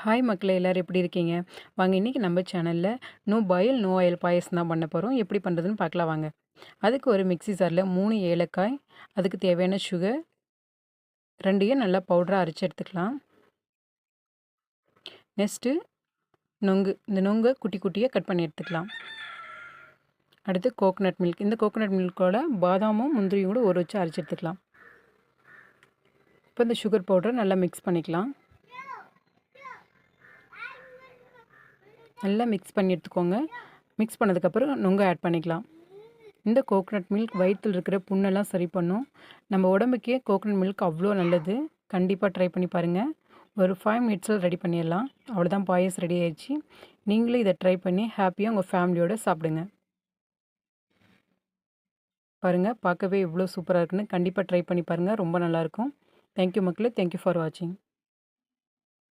Hi மக்களே, எல்லாரும் எப்படி இருக்கீங்க? வாங்க இன்னைக்கு நம்ம சேனல்ல நோ பாயில், நோ ஆயில் பாயாசம் தான் பண்ண போகிறோம். எப்படி பண்ணுறதுன்னு பார்க்கலாம் வாங்க. அதுக்கு ஒரு மிக்ஸி ஜாரில் 3 ஏலக்காய், அதுக்கு தேவையான சுகர், 2யும் நல்லா பவுடராக அரைச்சி எடுத்துக்கலாம். நெக்ஸ்ட்டு நொங்கு, இந்த நொங்கை குட்டி குட்டியாக கட் பண்ணி எடுத்துக்கலாம். அடுத்து கோகோனட் மில்க், இந்த கோகோனட் மில்கோட பாதாமும் முந்திரியும் கூட ஊற வச்சு அரைச்சி எடுத்துக்கலாம். இப்போ இந்த சுகர் பவுடரை நல்லா மிக்ஸ் பண்ணிக்கலாம். நல்லா மிக்ஸ் பண்ணி எடுத்துக்கோங்க. மிக்ஸ் பண்ணதுக்கப்புறம் நொங்கு ஆட் பண்ணிக்கலாம். இந்த கோகோனட் மில்க் வயிற்றில் இருக்கிற புண்ணெல்லாம் சரி பண்ணும். நம்ம உடம்புக்கே கோகோனட் மில்க் அவ்வளோ நல்லது. கண்டிப்பாக ட்ரை பண்ணி பாருங்கள். ஒரு 5 மினிட்ஸில் ரெடி பண்ணிடலாம். அவ்வளோதான், பாயசம் ரெடி ஆயிடுச்சு. நீங்களும் இதை ட்ரை பண்ணி ஹாப்பியாக உங்கள் ஃபேமிலியோடு சாப்பிடுங்க. பாருங்கள், பார்க்கவே இவ்வளோ சூப்பராக இருக்குன்னு. கண்டிப்பாக ட்ரை பண்ணி பாருங்கள், ரொம்ப நல்லாயிருக்கும். தேங்க்யூ மக்களே, தேங்க்யூ ஃபார் வாட்சிங்.